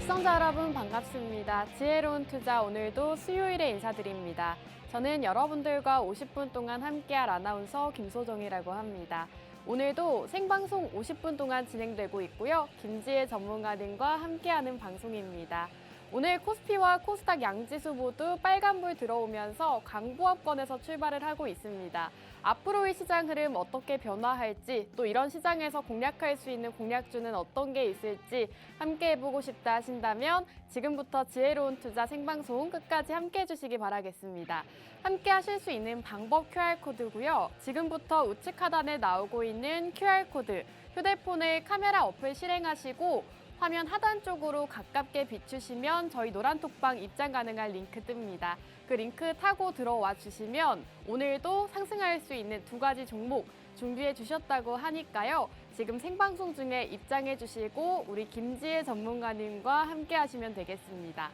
시청자 여러분 반갑습니다. 지혜로운 투자 오늘도 수요일에 인사드립니다. 저는 여러분들과 50분 동안 함께할 아나운서 김소정이라고 합니다. 오늘도 생방송 50분 동안 진행되고 있고요. 김지혜 전문가님과 함께하는 방송입니다. 오늘 코스피와 코스닥 양지수 모두 빨간불 들어오면서 강보합권에서 출발을 하고 있습니다. 앞으로의 시장 흐름 어떻게 변화할지, 또 이런 시장에서 공략할 수 있는 공략주는 어떤 게 있을지 함께 해보고 싶다 하신다면 지금부터 지혜로운 투자 생방송 끝까지 함께 해주시기 바라겠습니다. 함께 하실 수 있는 방법 QR코드고요. 지금부터 우측 하단에 나오고 있는 QR코드, 휴대폰에 카메라 어플 실행하시고 화면 하단 쪽으로 가깝게 비추시면 저희 노란톡방 입장 가능한 링크 뜹니다. 그 링크 타고 들어와 주시면 오늘도 상승할 수 있는 두 가지 종목 준비해 주셨다고 하니까요. 지금 생방송 중에 입장해 주시고 우리 김지혜 전문가님과 함께 하시면 되겠습니다.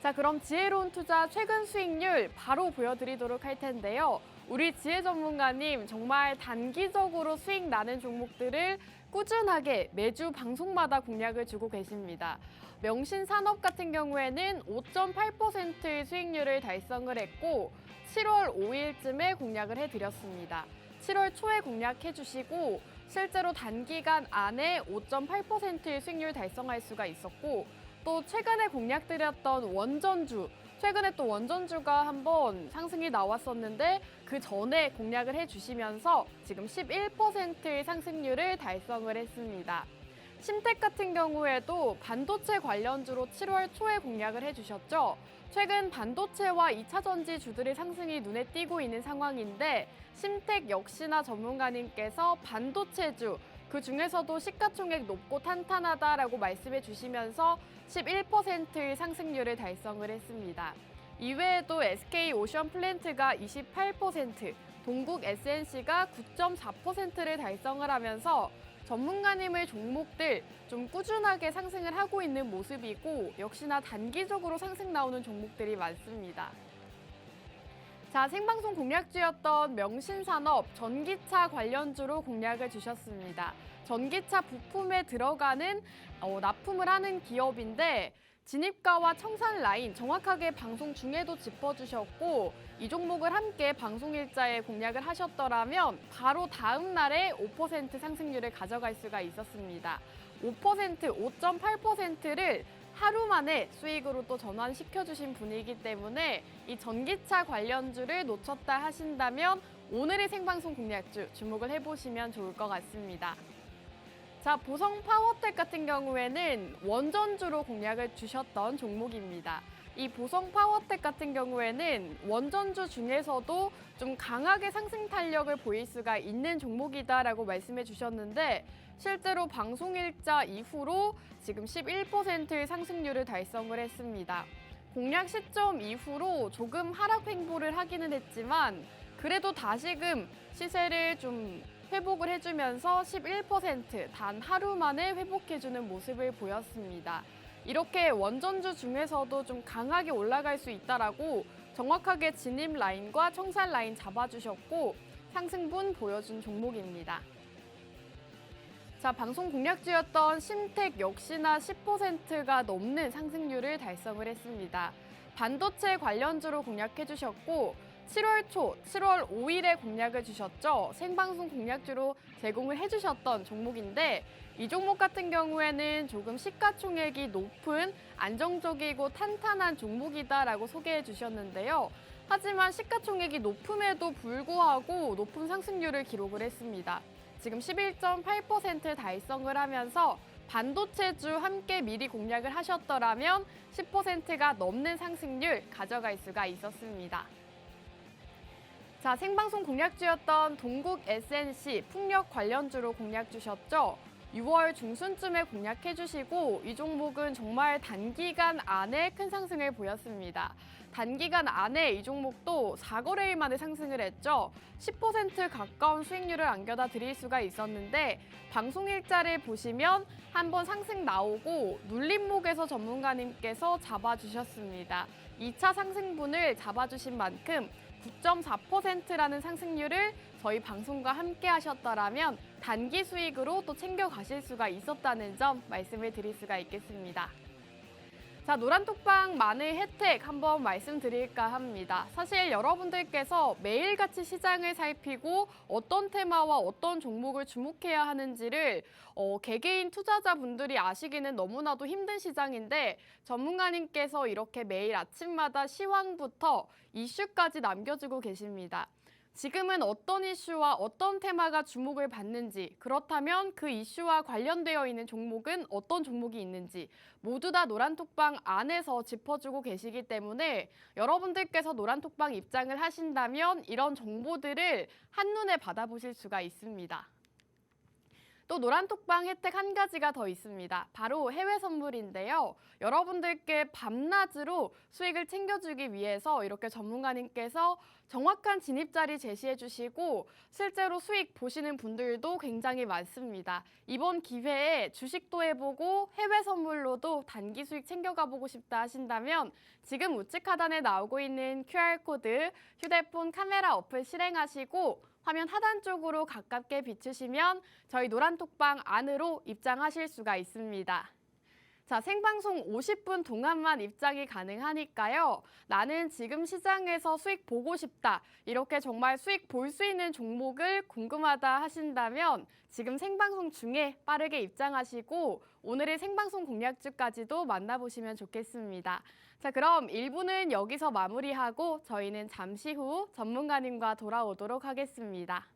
자, 그럼 지혜로운 투자 최근 수익률 바로 보여드리도록 할 텐데요. 우리 지혜 전문가님 정말 단기적으로 수익 나는 종목들을 꾸준하게 매주 방송마다 공략을 주고 계십니다. 명신산업 같은 경우에는 5.8%의 수익률을 달성을 했고 7월 5일쯤에 공략을 해드렸습니다. 7월 초에 공략해 주시고 실제로 단기간 안에 5.8%의 수익률 달성할 수가 있었고 또 최근에 공략드렸던 원전주, 최근에 또 원전주가 한번 상승이 나왔었는데 그 전에 공략을 해주시면서 지금 11%의 상승률을 달성을 했습니다. 심택 같은 경우에도 반도체 관련주로 7월 초에 공략을 해주셨죠. 최근 반도체와 2차 전지 주들의 상승이 눈에 띄고 있는 상황인데 심택 역시나 전문가님께서 반도체주, 그 중에서도 시가총액 높고 탄탄하다라고 말씀해 주시면서 11%의 상승률을 달성을 했습니다. 이외에도 SK 오션플랜트가 28%, 동국 SNC가 9.4%를 달성을 하면서 전문가님의 종목들 좀 꾸준하게 상승을 하고 있는 모습이고 역시나 단기적으로 상승 나오는 종목들이 많습니다. 자, 생방송 공략주였던 명신산업 전기차 관련주로 공략을 주셨습니다. 전기차 부품에 들어가는 납품을 하는 기업인데 진입가와 청산 라인 정확하게 방송 중에도 짚어주셨고 이 종목을 함께 방송일자에 공략을 하셨더라면 바로 다음 날에 5% 상승률을 가져갈 수가 있었습니다. 5.8%를 하루 만에 수익으로 또 전환시켜주신 분이기 때문에 이 전기차 관련주를 놓쳤다 하신다면 오늘의 생방송 공략주 주목을 해보시면 좋을 것 같습니다. 자, 보성 파워텍 같은 경우에는 원전주로 공략을 주셨던 종목입니다. 이 보성 파워텍 같은 경우에는 원전주 중에서도 좀 강하게 상승 탄력을 보일 수가 있는 종목이다라고 말씀해 주셨는데 실제로 방송일자 이후로 지금 11%의 상승률을 달성을 했습니다. 공략 시점 이후로 조금 하락 횡보를 하기는 했지만 그래도 다시금 시세를 좀 회복을 해주면서 11% 단 하루 만에 회복해주는 모습을 보였습니다. 이렇게 원전주 중에서도 좀 강하게 올라갈 수 있다라고 정확하게 진입 라인과 청산 라인 잡아주셨고 상승분 보여준 종목입니다. 자, 방송 공략주였던 심택 역시나 10%가 넘는 상승률을 달성을 했습니다. 반도체 관련주로 공략해 주셨고 7월 초, 7월 5일에 공략을 주셨죠. 생방송 공략주로 제공을 해주셨던 종목인데 이 종목 같은 경우에는 조금 시가총액이 높은 안정적이고 탄탄한 종목이다라고 소개해 주셨는데요. 하지만 시가총액이 높음에도 불구하고 높은 상승률을 기록을 했습니다. 지금 11.8% 달성을 하면서 반도체주 함께 미리 공략을 하셨더라면 10%가 넘는 상승률 가져갈 수가 있었습니다. 자, 생방송 공략주였던 동국 SNC 풍력 관련주로 공략 주셨죠. 6월 중순쯤에 공략해 주시고 이 종목은 정말 단기간 안에 큰 상승을 보였습니다. 단기간 안에 이 종목도 4거래일 만에 상승을 했죠. 10% 가까운 수익률을 안겨다 드릴 수가 있었는데 방송일자를 보시면 한번 상승 나오고 눌림목에서 전문가님께서 잡아주셨습니다. 2차 상승분을 잡아주신 만큼 9.4%라는 상승률을 저희 방송과 함께 하셨더라면 단기 수익으로 또 챙겨가실 수가 있었다는 점 말씀을 드릴 수가 있겠습니다. 자, 노란톡방 마늘 혜택 한번 말씀드릴까 합니다. 사실 여러분들께서 매일같이 시장을 살피고 어떤 테마와 어떤 종목을 주목해야 하는지를 개개인 투자자분들이 아시기는 너무나도 힘든 시장인데 전문가님께서 이렇게 매일 아침마다 시황부터 이슈까지 남겨주고 계십니다. 지금은 어떤 이슈와 어떤 테마가 주목을 받는지, 그렇다면 그 이슈와 관련되어 있는 종목은 어떤 종목이 있는지 모두 다 노란톡방 안에서 짚어주고 계시기 때문에 여러분들께서 노란톡방 입장을 하신다면 이런 정보들을 한눈에 받아보실 수가 있습니다. 또 노란톡방 혜택 한 가지가 더 있습니다. 바로 해외 선물인데요. 여러분들께 밤낮으로 수익을 챙겨주기 위해서 이렇게 전문가님께서 정확한 진입자리 제시해 주시고 실제로 수익 보시는 분들도 굉장히 많습니다. 이번 기회에 주식도 해보고 해외 선물로도 단기 수익 챙겨가보고 싶다 하신다면 지금 우측 하단에 나오고 있는 QR코드 휴대폰 카메라 어플 실행하시고 화면 하단 쪽으로 가깝게 비추시면 저희 노란톡방 안으로 입장하실 수가 있습니다. 자, 생방송 50분 동안만 입장이 가능하니까요. 나는 지금 시장에서 수익 보고 싶다. 이렇게 정말 수익 볼 수 있는 종목을 궁금하다 하신다면 지금 생방송 중에 빠르게 입장하시고 오늘의 생방송 공략주까지도 만나보시면 좋겠습니다. 자, 그럼 1부는 여기서 마무리하고 저희는 잠시 후 전문가님과 돌아오도록 하겠습니다.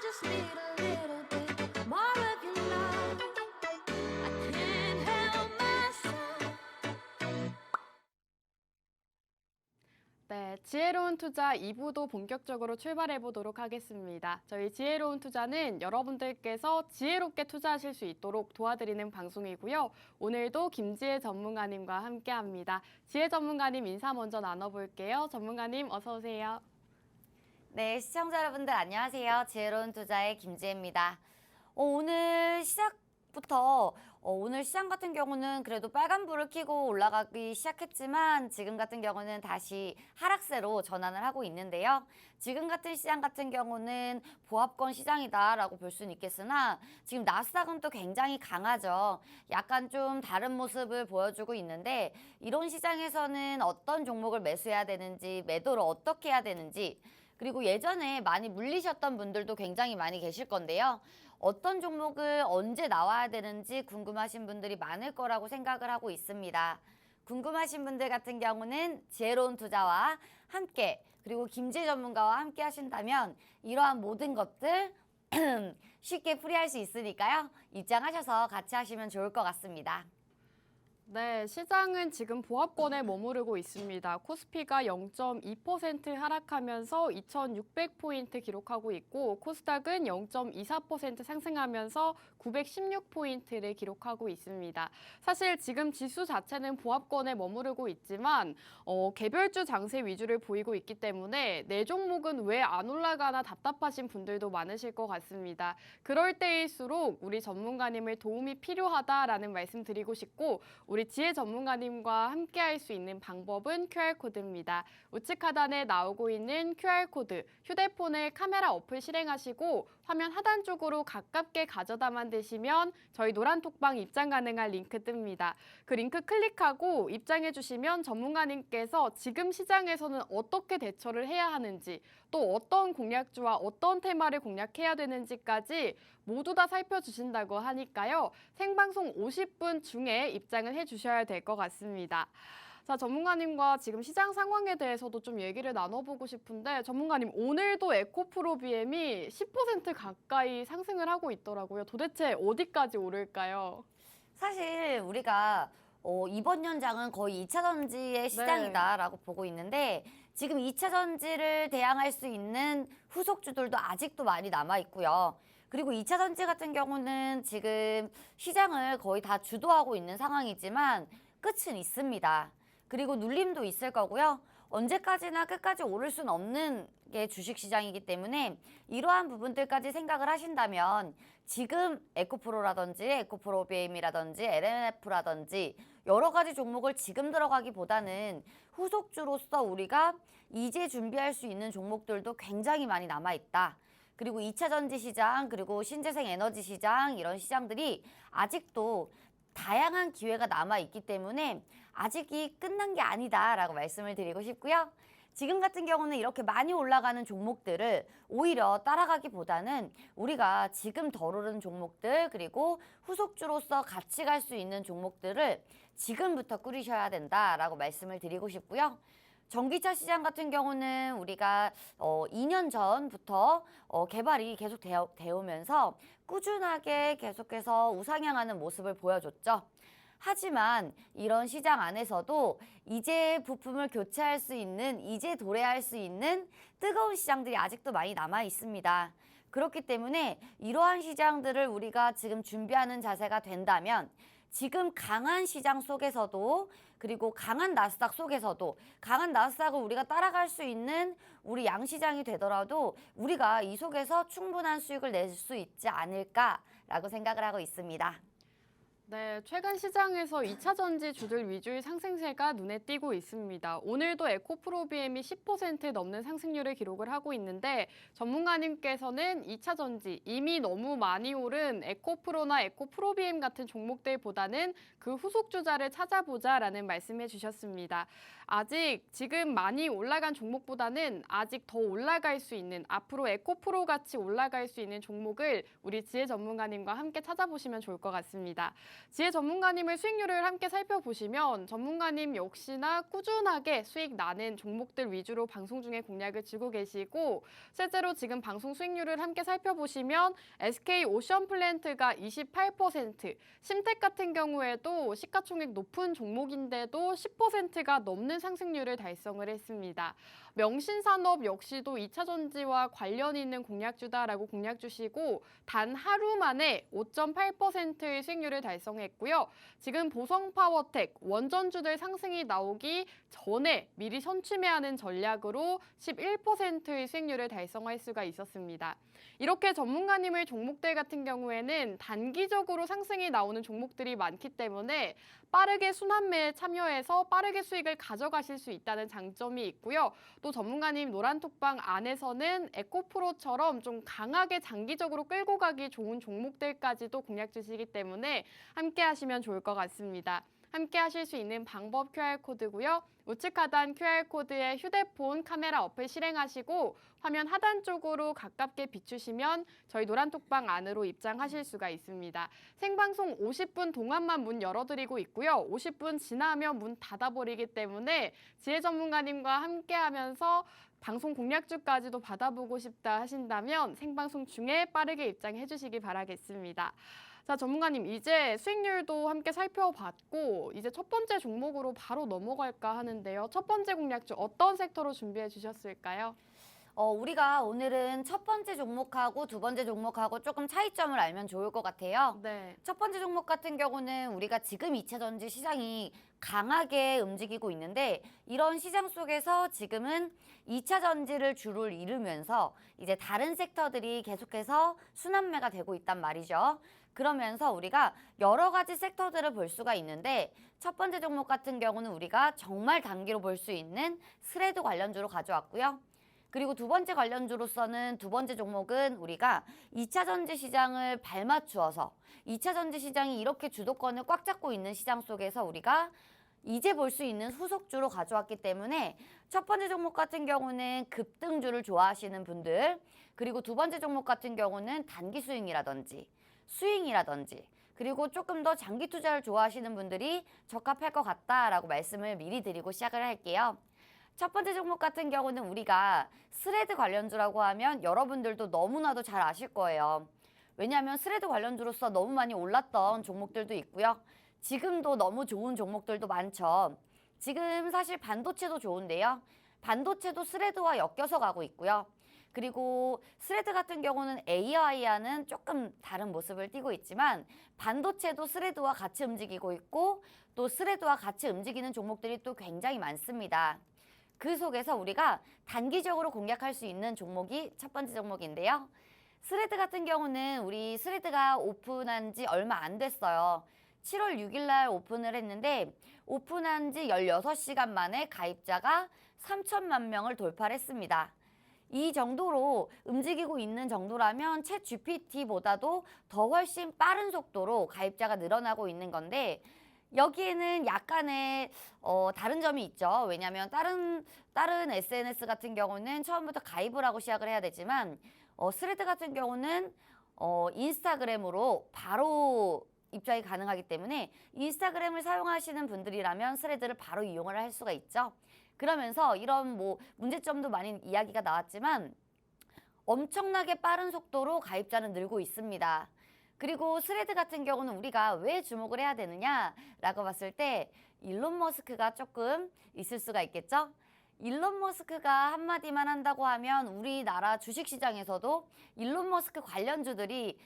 just need a little bit more of your love. I can't help myself. 네, 지혜로운 투자 2부도 본격적으로 출발해 보도록 하겠습니다. 저희 지혜로운 투자는 여러분들께서 지혜롭게 투자하실 수 있도록 도와드리는 방송이고요. 오늘도 김지혜 전문가님과 함께합니다. 지혜 전문가님 인사 먼저 나눠볼게요. 전문가님 어서 오세요. 네, 시청자 여러분들 안녕하세요. 지혜로운 투자의 김지혜입니다. 오늘 시작부터 오늘 시장 같은 경우는 그래도 빨간불을 켜고 올라가기 시작했지만 지금 같은 경우는 다시 하락세로 전환을 하고 있는데요. 지금 같은 시장 같은 경우는 보합권 시장이다라고 볼 수는 있겠으나 지금 나스닥은 또 굉장히 강하죠. 약간 좀 다른 모습을 보여주고 있는데 이런 시장에서는 어떤 종목을 매수해야 되는지, 매도를 어떻게 해야 되는지, 그리고 예전에 많이 물리셨던 분들도 굉장히 많이 계실 건데요. 어떤 종목을 언제 나와야 되는지 궁금하신 분들이 많을 거라고 생각을 하고 있습니다. 궁금하신 분들 같은 경우는 지혜로운 투자와 함께 그리고 김지혜 전문가와 함께 하신다면 이러한 모든 것들 쉽게 풀이할 수 있으니까요. 입장하셔서 같이 하시면 좋을 것 같습니다. 네, 시장은 지금 보합권에 머무르고 있습니다. 코스피가 0.2% 하락하면서 2,600포인트 기록하고 있고 코스닥은 0.24% 상승하면서 916포인트를 기록하고 있습니다. 사실 지금 지수 자체는 보합권에 머무르고 있지만 개별주 장세 위주를 보이고 있기 때문에 내 종목은 왜 안 올라가나 답답하신 분들도 많으실 것 같습니다. 그럴 때일수록 우리 전문가님의 도움이 필요하다라는 말씀 드리고 싶고 우리 지혜 전문가님과 함께 할 수 있는 방법은 QR코드입니다. 우측 하단에 나오고 있는 QR코드, 휴대폰을 카메라 어플 실행하시고 화면 하단 쪽으로 가깝게 가져다만 대시면 저희 노란톡방 입장 가능한 링크 뜹니다. 그 링크 클릭하고 입장해 주시면 전문가님께서 지금 시장에서는 어떻게 대처를 해야 하는지 또 어떤 공략주와 어떤 테마를 공략해야 되는지까지 모두 다 살펴주신다고 하니까요. 생방송 50분 중에 입장을 해주셔야 될 것 같습니다. 자, 전문가님과 지금 시장 상황에 대해서도 좀 얘기를 나눠보고 싶은데 전문가님 오늘도 에코프로 BM이 10% 가까이 상승을 하고 있더라고요. 도대체 어디까지 오를까요? 사실 우리가 이번 연장은 거의 2차 전지의 시장이다라고 보고 있는데 지금 2차 전지를 대항할 수 있는 후속주들도 아직도 많이 남아 있고요. 그리고 2차 전지 같은 경우는 지금 시장을 거의 다 주도하고 있는 상황이지만 끝은 있습니다. 그리고 눌림도 있을 거고요. 언제까지나 끝까지 오를 수는 없는 게 주식시장이기 때문에 이러한 부분들까지 생각을 하신다면 지금 에코프로라든지 에코프로 BM이라든지 LNF라든지 여러 가지 종목을 지금 들어가기보다는 후속주로서 우리가 이제 준비할 수 있는 종목들도 굉장히 많이 남아있다. 그리고 2차 전지 시장, 그리고 신재생 에너지 시장 이런 시장들이 아직도 다양한 기회가 남아있기 때문에 아직이 끝난 게 아니다라고 말씀을 드리고 싶고요. 지금 같은 경우는 이렇게 많이 올라가는 종목들을 오히려 따라가기보다는 우리가 지금 덜 오른 종목들 그리고 후속주로서 같이 갈 수 있는 종목들을 지금부터 꾸리셔야 된다라고 말씀을 드리고 싶고요. 전기차 시장 같은 경우는 우리가 2년 전부터 개발이 계속 되어 오면서 꾸준하게 계속해서 우상향하는 모습을 보여줬죠. 하지만 이런 시장 안에서도 이제 부품을 교체할 수 있는, 이제 도래할 수 있는 뜨거운 시장들이 아직도 많이 남아 있습니다. 그렇기 때문에 이러한 시장들을 우리가 지금 준비하는 자세가 된다면 지금 강한 시장 속에서도 그리고 강한 나스닥 속에서도 강한 나스닥을 우리가 따라갈 수 있는 우리 양시장이 되더라도 우리가 이 속에서 충분한 수익을 낼 수 있지 않을까라고 생각을 하고 있습니다. 네, 최근 시장에서 2차 전지 주들 위주의 상승세가 눈에 띄고 있습니다. 오늘도 에코프로 BM이 10% 넘는 상승률을 기록을 하고 있는데 전문가님께서는 2차 전지 이미 너무 많이 오른 에코프로나 에코프로 BM 같은 종목들보다는 그 후속주자를 찾아보자라는 말씀해 주셨습니다. 아직 지금 많이 올라간 종목보다는 아직 더 올라갈 수 있는 앞으로 에코프로 같이 올라갈 수 있는 종목을 우리 지혜 전문가님과 함께 찾아보시면 좋을 것 같습니다. 지혜 전문가님의 수익률을 함께 살펴보시면 전문가님 역시나 꾸준하게 수익 나는 종목들 위주로 방송 중에 공략을 쥐고 계시고 실제로 지금 방송 수익률을 함께 살펴보시면 SK 오션플랜트가 28%, 심택 같은 경우에도 시가총액 높은 종목인데도 10%가 넘는 상승률을 달성을 했습니다. 명신산업 역시도 2차 전지와 관련 있는 공략주다라고 공략 주시고 단 하루 만에 5.8%의 수익률을 달성했고요. 지금 보성파워텍 원전주들 상승이 나오기 전에 미리 선취매하는 전략으로 11%의 수익률을 달성할 수가 있었습니다. 이렇게 전문가님의 종목들 같은 경우에는 단기적으로 상승이 나오는 종목들이 많기 때문에 빠르게 순환매에 참여해서 빠르게 수익을 가져가실 수 있다는 장점이 있고요. 또 전문가님 노란톡방 안에서는 에코프로처럼 좀 강하게 장기적으로 끌고 가기 좋은 종목들까지도 공략 주시기 때문에 함께 하시면 좋을 것 같습니다. 함께 하실 수 있는 방법 QR코드고요. 우측 하단 QR코드에 휴대폰 카메라 어플 실행하시고 화면 하단 쪽으로 가깝게 비추시면 저희 노란톡방 안으로 입장하실 수가 있습니다. 생방송 50분 동안만 문 열어드리고 있고요. 50분 지나면 문 닫아버리기 때문에 지혜 전문가님과 함께하면서 방송 공략주까지도 받아보고 싶다 하신다면 생방송 중에 빠르게 입장해 주시기 바라겠습니다. 자, 전문가님 이제 수익률도 함께 살펴봤고 이제 첫 번째 종목으로 바로 넘어갈까 하는데요. 첫 번째 공략주 어떤 섹터로 준비해 주셨을까요? 우리가 오늘은 첫 번째 종목하고 두 번째 종목하고 조금 차이점을 알면 좋을 것 같아요. 네. 첫 번째 종목 같은 경우는 우리가 지금 2차 전지 시장이 강하게 움직이고 있는데 이런 시장 속에서 지금은 2차 전지를 주를 이루면서 이제 다른 섹터들이 계속해서 순환매가 되고 있단 말이죠. 그러면서 우리가 여러 가지 섹터들을 볼 수가 있는데 첫 번째 종목 같은 경우는 우리가 정말 단기로 볼 수 있는 스레드 관련주로 가져왔고요. 그리고 두 번째 관련주로서는 두 번째 종목은 우리가 2차 전지 시장을 발맞추어서 2차 전지 시장이 이렇게 주도권을 꽉 잡고 있는 시장 속에서 우리가 이제 볼 수 있는 후속주로 가져왔기 때문에 첫 번째 종목 같은 경우는 급등주를 좋아하시는 분들 그리고 두 번째 종목 같은 경우는 단기 스윙이라든지 그리고 조금 더 장기 투자를 좋아하시는 분들이 적합할 것 같다라고 말씀을 미리 드리고 시작을 할게요. 첫 번째 종목 같은 경우는 우리가 스레드 관련주라고 하면 여러분들도 너무나도 잘 아실 거예요. 왜냐하면 스레드 관련주로서 너무 많이 올랐던 종목들도 있고요. 지금도 너무 좋은 종목들도 많죠. 지금 사실 반도체도 좋은데요. 반도체도 스레드와 엮여서 가고 있고요. 그리고 스레드 같은 경우는 AI와는 조금 다른 모습을 띠고 있지만 반도체도 스레드와 같이 움직이고 있고 또 스레드와 같이 움직이는 종목들이 또 굉장히 많습니다. 그 속에서 우리가 단기적으로 공략할 수 있는 종목이 첫 번째 종목인데요. 스레드 같은 경우는 우리 스레드가 오픈한 지 얼마 안 됐어요. 7월 6일 날 오픈을 했는데 오픈한 지 16시간 만에 가입자가 3천만 명을 돌파를 했습니다. 이 정도로 움직이고 있는 정도라면 챗 GPT보다도 더 훨씬 빠른 속도로 가입자가 늘어나고 있는 건데 여기에는 약간의 다른 점이 있죠. 왜냐하면 다른 SNS 같은 경우는 처음부터 가입을 하고 시작을 해야 되지만 스레드 같은 경우는 인스타그램으로 바로 입장이 가능하기 때문에 인스타그램을 사용하시는 분들이라면 스레드를 바로 이용을 할 수가 있죠. 그러면서 이런 문제점도 많이 이야기가 나왔지만 엄청나게 빠른 속도로 가입자는 늘고 있습니다. 그리고 스레드 같은 경우는 우리가 왜 주목을 해야 되느냐라고 봤을 때 일론 머스크가 조금 있을 수가 있겠죠. 일론 머스크가 한마디만 한다고 하면 우리나라 주식시장에서도 일론 머스크 관련주들이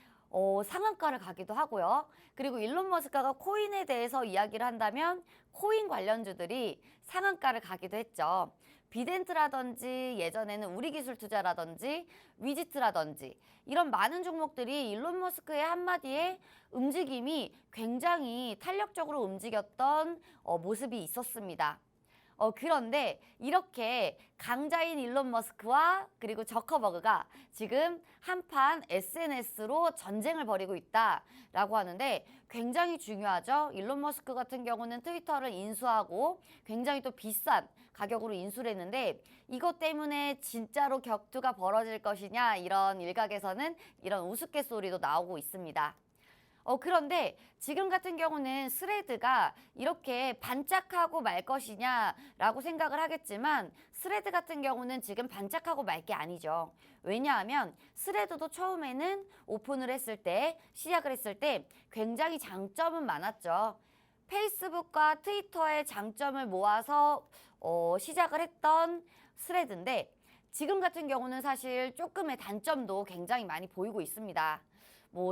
상한가를 가기도 하고요. 그리고 일론 머스크가 코인에 대해서 이야기를 한다면 코인 관련주들이 상한가를 가기도 했죠. 비덴트라든지 예전에는 우리기술투자라든지 위지트라든지 이런 많은 종목들이 일론 머스크의 한마디에 움직임이 굉장히 탄력적으로 움직였던 모습이 있었습니다. 그런데 이렇게 강자인 일론 머스크와 그리고 저커버그가 지금 한판 SNS로 전쟁을 벌이고 있다라고 하는데 굉장히 중요하죠. 일론 머스크 같은 경우는 트위터를 인수하고 굉장히 또 비싼 가격으로 인수를 했는데 이것 때문에 진짜로 격투가 벌어질 것이냐 이런 일각에서는 이런 우스갯소리도 나오고 있습니다. 그런데 지금 같은 경우는 스레드가 이렇게 반짝하고 말 것이냐라고 생각을 하겠지만 스레드 같은 경우는 지금 반짝하고 말 게 아니죠. 왜냐하면 스레드도 처음에는 오픈을 했을 때, 시작을 했을 때 굉장히 장점은 많았죠. 페이스북과 트위터의 장점을 모아서 시작을 했던 스레드인데 지금 같은 경우는 사실 조금의 단점도 굉장히 많이 보이고 있습니다.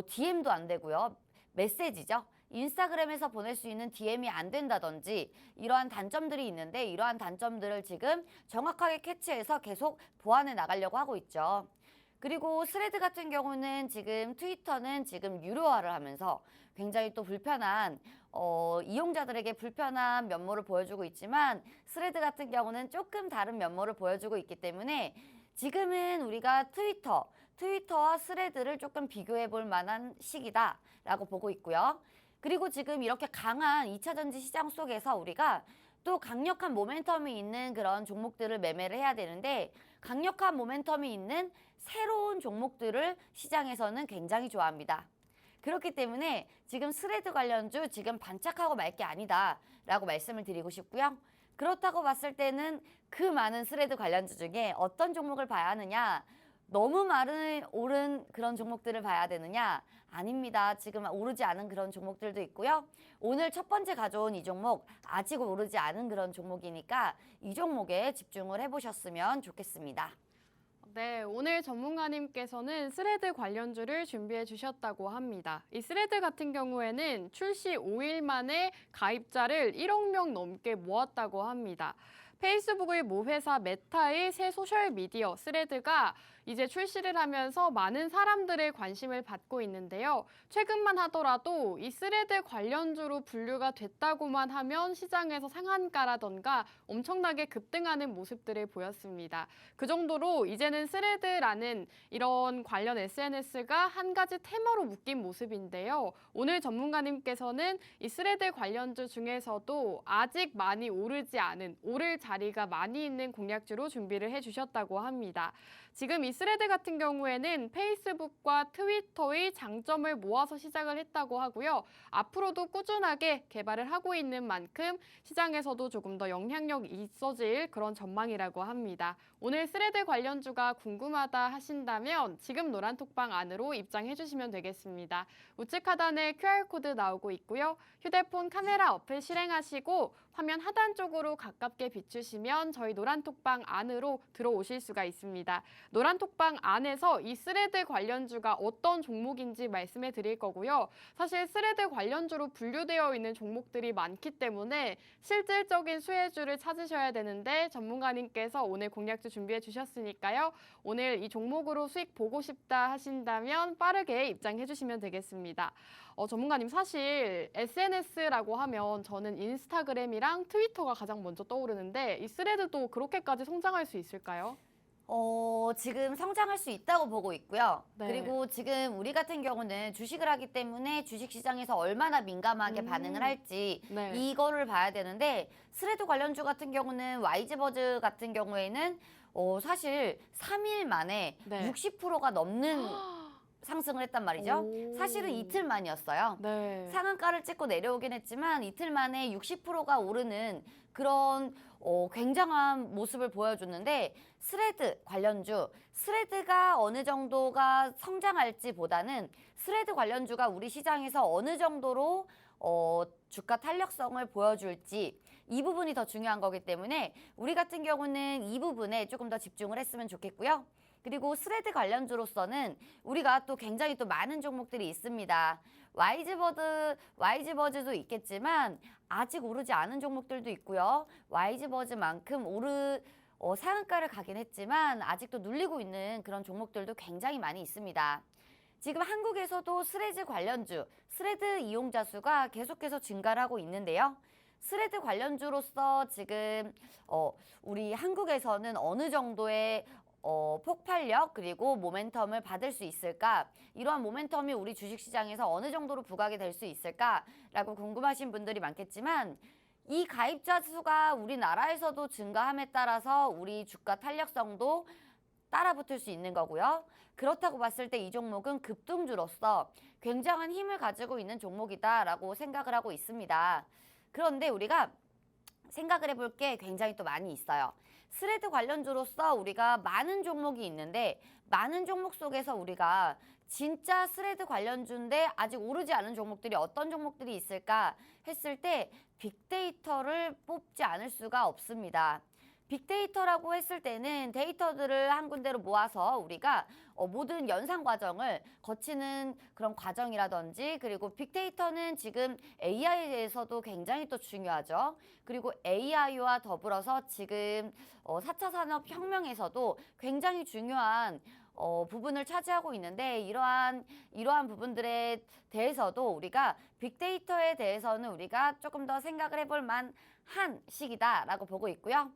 DM도 안 되고요. 메시지죠. 인스타그램에서 보낼 수 있는 DM이 안 된다든지 이러한 단점들이 있는데 이러한 단점들을 지금 정확하게 캐치해서 계속 보완해 나가려고 하고 있죠. 그리고 스레드 같은 경우는 지금 트위터는 지금 유료화를 하면서 굉장히 또 불편한 이용자들에게 불편한 면모를 보여주고 있지만 스레드 같은 경우는 조금 다른 면모를 보여주고 있기 때문에 지금은 우리가 트위터와 스레드를 조금 비교해 볼 만한 시기다라고 보고 있고요. 그리고 지금 이렇게 강한 2차 전지 시장 속에서 우리가 또 강력한 모멘텀이 있는 그런 종목들을 매매를 해야 되는데 강력한 모멘텀이 있는 새로운 종목들을 시장에서는 굉장히 좋아합니다. 그렇기 때문에 지금 스레드 관련주 지금 반짝하고 말 게 아니다라고 말씀을 드리고 싶고요. 그렇다고 봤을 때는 그 많은 스레드 관련주 중에 어떤 종목을 봐야 하느냐? 너무 많은 오른 그런 종목들을 봐야 되느냐? 아닙니다. 지금 오르지 않은 그런 종목들도 있고요. 오늘 첫 번째 가져온 이 종목 아직 오르지 않은 그런 종목이니까 이 종목에 집중을 해보셨으면 좋겠습니다. 네, 오늘 전문가님께서는 스레드 관련주를 준비해 주셨다고 합니다. 이 스레드 같은 경우에는 출시 5일 만에 가입자를 1억 명 넘게 모았다고 합니다. 페이스북의 모 회사 메타의 새 소셜미디어 스레드가 이제 출시를 하면서 많은 사람들의 관심을 받고 있는데요. 최근만 하더라도 이 스레드 관련주로 분류가 됐다고만 하면 시장에서 상한가라던가 엄청나게 급등하는 모습들을 보였습니다. 그 정도로 이제는 스레드라는 이런 관련 SNS가 한 가지 테마로 묶인 모습인데요. 오늘 전문가님께서는 이 스레드 관련주 중에서도 아직 많이 오르지 않은, 오를 자리가 많이 있는 공략주로 준비를 해주셨다고 합니다. 지금 이 스레드 같은 경우에는 페이스북과 트위터의 장점을 모아서 시작을 했다고 하고요. 앞으로도 꾸준하게 개발을 하고 있는 만큼 시장에서도 조금 더 영향력이 있어질 그런 전망이라고 합니다. 오늘 스레드 관련주가 궁금하다 하신다면 지금 노란톡방 안으로 입장해 주시면 되겠습니다. 우측 하단에 QR코드 나오고 있고요. 휴대폰 카메라 어플 실행하시고 화면 하단 쪽으로 가깝게 비추시면 저희 노란톡방 안으로 들어오실 수가 있습니다. 노란톡방 안에서 이 스레드 관련주가 어떤 종목인지 말씀해 드릴 거고요. 사실 스레드 관련주로 분류되어 있는 종목들이 많기 때문에 실질적인 수혜주를 찾으셔야 되는데 전문가님께서 오늘 공략주 준비해 주셨으니까요. 오늘 이 종목으로 수익 보고 싶다 하신다면 빠르게 입장해 주시면 되겠습니다. 전문가님 사실 SNS라고 하면 저는 인스타그램이랑 트위터가 가장 먼저 떠오르는데 이 스레드도 그렇게까지 성장할 수 있을까요? 지금 성장할 수 있다고 보고 있고요. 네. 그리고 지금 우리 같은 경우는 주식을 하기 때문에 주식시장에서 얼마나 민감하게 반응을 할지 네. 이거를 봐야 되는데 스레드 관련주 같은 경우는 YG버즈 같은 경우에는 사실 3일 만에 네. 60%가 넘는 상승을 했단 말이죠. 오. 사실은 이틀 만이었어요. 네. 상한가를 찍고 내려오긴 했지만 이틀 만에 60%가 오르는 그런 굉장한 모습을 보여줬는데 스레드 관련주, 스레드가 어느 정도가 성장할지보다는 스레드 관련주가 우리 시장에서 어느 정도로 주가 탄력성을 보여줄지 이 부분이 더 중요한 거기 때문에 우리 같은 경우는 이 부분에 조금 더 집중을 했으면 좋겠고요. 그리고 스레드 관련주로서는 우리가 또 굉장히 또 많은 종목들이 있습니다. YG버즈도 있겠지만 아직 오르지 않은 종목들도 있고요. YG버즈만큼 상한가를 가긴 했지만 아직도 눌리고 있는 그런 종목들도 굉장히 많이 있습니다. 지금 한국에서도 스레드 관련주, 스레드 이용자 수가 계속해서 증가를 하고 있는데요. 스레드 관련주로서 지금 우리 한국에서는 어느 정도의 폭발력 그리고 모멘텀을 받을 수 있을까? 이러한 모멘텀이 우리 주식시장에서 어느 정도로 부각이 될 수 있을까라고 궁금하신 분들이 많겠지만 이 가입자 수가 우리나라에서도 증가함에 따라서 우리 주가 탄력성도 따라붙을 수 있는 거고요. 그렇다고 봤을 때 이 종목은 급등주로서 굉장한 힘을 가지고 있는 종목이다라고 생각을 하고 있습니다. 그런데 우리가 생각을 해볼 게 굉장히 또 많이 있어요. 스레드 관련주로서 우리가 많은 종목이 있는데 많은 종목 속에서 우리가 진짜 스레드 관련주인데 아직 오르지 않은 종목들이 어떤 종목들이 있을까 했을 때 빅데이터를 뽑지 않을 수가 없습니다. 빅데이터라고 했을 때는 데이터들을 한 군데로 모아서 우리가 모든 연산 과정을 거치는 그런 과정이라든지 그리고 빅데이터는 지금 AI에서도 굉장히 또 중요하죠. 그리고 AI와 더불어서 지금 4차 산업혁명에서도 굉장히 중요한 부분을 차지하고 있는데 이러한 부분들에 대해서도 우리가 빅데이터에 대해서는 우리가 조금 더 생각을 해볼 만한 시기다라고 보고 있고요.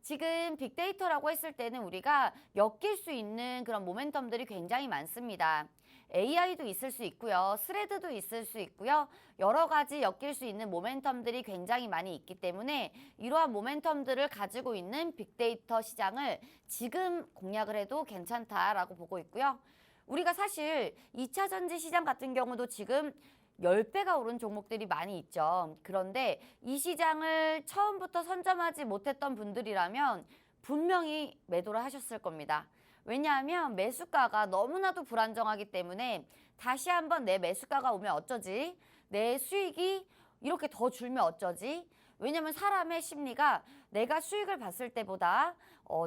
지금 빅데이터라고 했을 때는 우리가 엮일 수 있는 그런 모멘텀들이 굉장히 많습니다. AI도 있을 수 있고요. 스레드도 있을 수 있고요. 여러 가지 엮일 수 있는 모멘텀들이 굉장히 많이 있기 때문에 이러한 모멘텀들을 가지고 있는 빅데이터 시장을 지금 공략을 해도 괜찮다라고 보고 있고요. 우리가 사실 2차 전지 시장 같은 경우도 지금 10배가 오른 종목들이 많이 있죠. 그런데 이 시장을 처음부터 선점하지 못했던 분들이라면 분명히 매도를 하셨을 겁니다. 왜냐하면 매수가가 너무나도 불안정하기 때문에 다시 한번 내 매수가가 오면 어쩌지? 내 수익이 이렇게 더 줄면 어쩌지? 왜냐하면 사람의 심리가 내가 수익을 봤을 때보다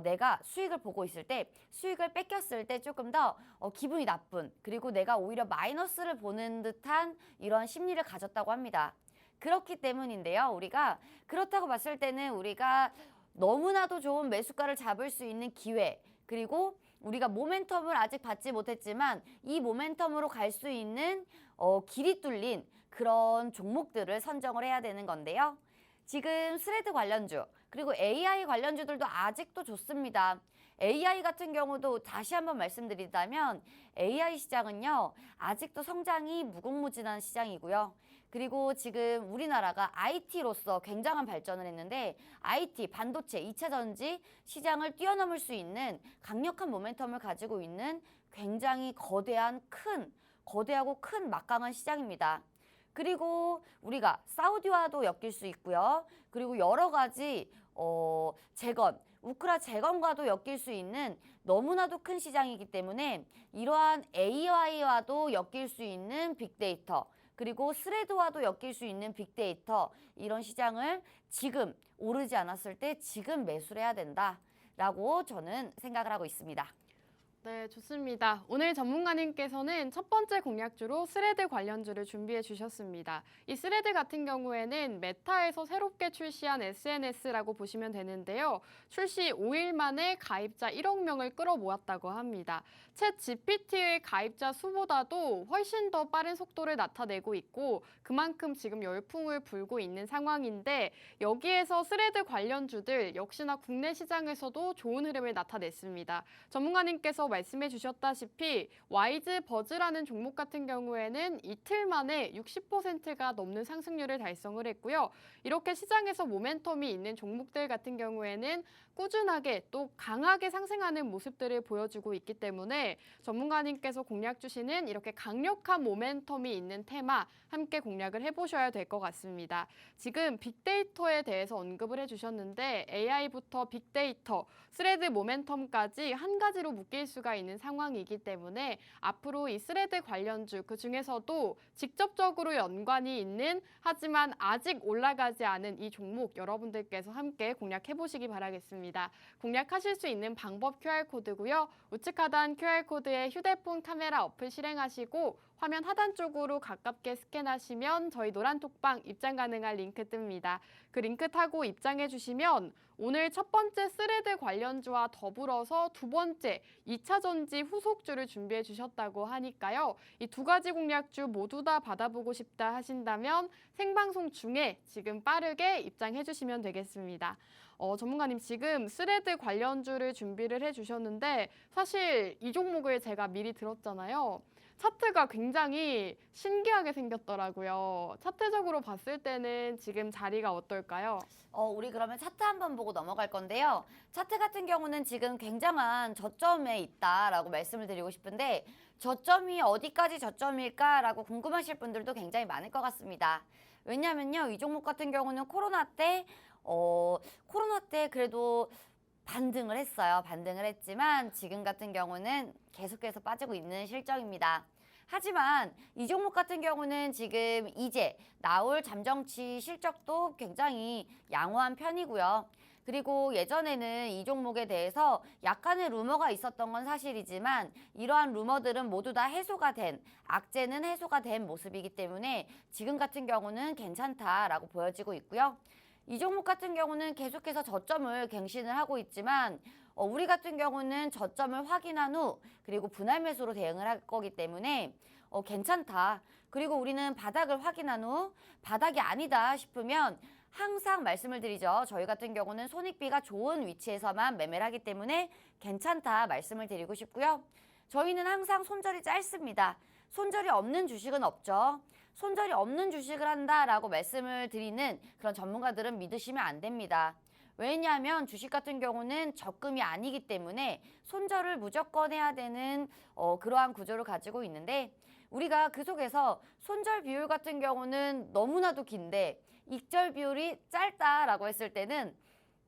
내가 수익을 보고 있을 때 수익을 뺏겼을 때 조금 더 기분이 나쁜 그리고 내가 오히려 마이너스를 보는 듯한 이런 심리를 가졌다고 합니다. 그렇기 때문인데요. 우리가 그렇다고 봤을 때는 우리가 너무나도 좋은 매수가를 잡을 수 있는 기회 그리고 우리가 모멘텀을 아직 받지 못했지만 이 모멘텀으로 갈 수 있는 길이 뚫린 그런 종목들을 선정을 해야 되는 건데요. 지금 스레드 관련주 그리고 AI 관련주들도 아직도 좋습니다. AI 같은 경우도 다시 한번 말씀드리자면 AI 시장은요. 아직도 성장이 무궁무진한 시장이고요. 그리고 지금 우리나라가 IT로서 굉장한 발전을 했는데 IT, 반도체, 2차 전지 시장을 뛰어넘을 수 있는 강력한 모멘텀을 가지고 있는 굉장히 거대하고 큰 막강한 시장입니다. 그리고 우리가 사우디와도 엮일 수 있고요. 그리고 여러 가지 우크라 재건과도 엮일 수 있는 너무나도 큰 시장이기 때문에 이러한 AI와도 엮일 수 있는 빅데이터, 그리고 스레드와도 엮일 수 있는 빅데이터, 이런 시장을 지금 오르지 않았을 때 지금 매수를 해야 된다라고 저는 생각을 하고 있습니다. 네, 좋습니다. 오늘 전문가님께서는 첫 번째 공략주로 스레드 관련주를 준비해 주셨습니다. 이 스레드 같은 경우에는 메타에서 새롭게 출시한 SNS라고 보시면 되는데요. 출시 5일 만에 가입자 1억 명을 끌어모았다고 합니다. 챗 GPT의 가입자 수보다도 훨씬 더 빠른 속도를 나타내고 있고 그만큼 지금 열풍을 불고 있는 상황인데 여기에서 스레드 관련주들 역시나 국내 시장에서도 좋은 흐름을 나타냈습니다. 전문가님께서 말씀해 주셨다시피 와이즈 버즈라는 종목 같은 경우에는 이틀 만에 60%가 넘는 상승률을 달성을 했고요. 이렇게 시장에서 모멘텀이 있는 종목들 같은 경우에는 꾸준하게 또 강하게 상승하는 모습들을 보여주고 있기 때문에 전문가님께서 공략 주시는 이렇게 강력한 모멘텀이 있는 테마 함께 공략을 해보셔야 될 것 같습니다. 지금 빅데이터에 대해서 언급을 해주셨는데 AI부터 빅데이터, 스레드 모멘텀까지 한 가지로 묶일 수가 있는 상황이기 때문에 앞으로 이 스레드 관련주 그중에서도 직접적으로 연관이 있는 하지만 아직 올라가지 않은 이 종목 여러분들께서 함께 공략해보시기 바라겠습니다. 공략하실 수 있는 방법 QR코드고요. 우측 하단 QR코드에 휴대폰 카메라 어플 실행하시고 화면 하단 쪽으로 가깝게 스캔하시면 저희 노란톡방 입장 가능한 링크 뜹니다. 그 링크 타고 입장해 주시면 오늘 첫 번째 스레드 관련주와 더불어서 두 번째 2차 전지 후속주를 준비해 주셨다고 하니까요. 이 두 가지 공략주 모두 다 받아보고 싶다 하신다면 생방송 중에 지금 빠르게 입장해 주시면 되겠습니다. 전문가님 지금 스레드 관련주를 준비를 해주셨는데 사실 이 종목을 제가 미리 들었잖아요. 차트가 굉장히 신기하게 생겼더라고요. 차트적으로 봤을 때는 지금 자리가 어떨까요? 우리 그러면 차트 한번 보고 넘어갈 건데요. 차트 같은 경우는 지금 굉장한 저점에 있다라고 말씀을 드리고 싶은데 저점이 어디까지 저점일까라고 궁금하실 분들도 굉장히 많을 것 같습니다. 왜냐하면요. 이 종목 같은 경우는 코로나 때 그래도 반등을 했어요. 반등을 했지만 지금 같은 경우는 계속해서 빠지고 있는 실정입니다. 하지만 이 종목 같은 경우는 지금 이제 나올 잠정치 실적도 굉장히 양호한 편이고요. 그리고 예전에는 이 종목에 대해서 약간의 루머가 있었던 건 사실이지만 이러한 루머들은 모두 다 악재는 해소가 된 모습이기 때문에 지금 같은 경우는 괜찮다라고 보여지고 있고요. 이 종목 같은 경우는 계속해서 저점을 갱신을 하고 있지만 우리 같은 경우는 저점을 확인한 후 그리고 분할 매수로 대응을 할 거기 때문에 괜찮다. 그리고 우리는 바닥을 확인한 후 바닥이 아니다 싶으면 항상 말씀을 드리죠. 저희 같은 경우는 손익비가 좋은 위치에서만 매매를 하기 때문에 괜찮다 말씀을 드리고 싶고요. 저희는 항상 손절이 짧습니다. 손절이 없는 주식은 없죠. 손절이 없는 주식을 한다라고 말씀을 드리는 그런 전문가들은 믿으시면 안 됩니다. 왜냐하면 주식 같은 경우는 적금이 아니기 때문에 손절을 무조건 해야 되는 그러한 구조를 가지고 있는데 우리가 그 속에서 손절 비율 같은 경우는 너무나도 긴데 익절 비율이 짧다라고 했을 때는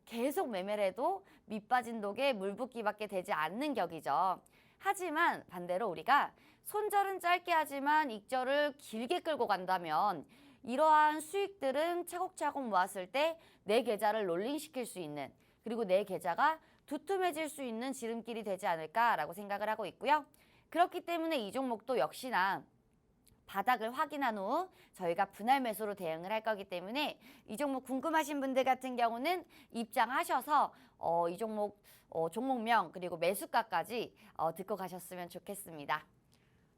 계속 매매를 해도 밑 빠진 독에 물 붓기밖에 되지 않는 격이죠. 하지만 반대로 우리가 손절은 짧게 하지만 익절을 길게 끌고 간다면 이러한 수익들은 차곡차곡 모았을 때 내 계좌를 롤링시킬 수 있는 그리고 내 계좌가 두툼해질 수 있는 지름길이 되지 않을까라고 생각을 하고 있고요. 그렇기 때문에 이 종목도 역시나 바닥을 확인한 후 저희가 분할 매수로 대응을 할 거기 때문에 이 종목 궁금하신 분들 같은 경우는 입장하셔서 이 종목명 그리고 매수가까지 듣고 가셨으면 좋겠습니다.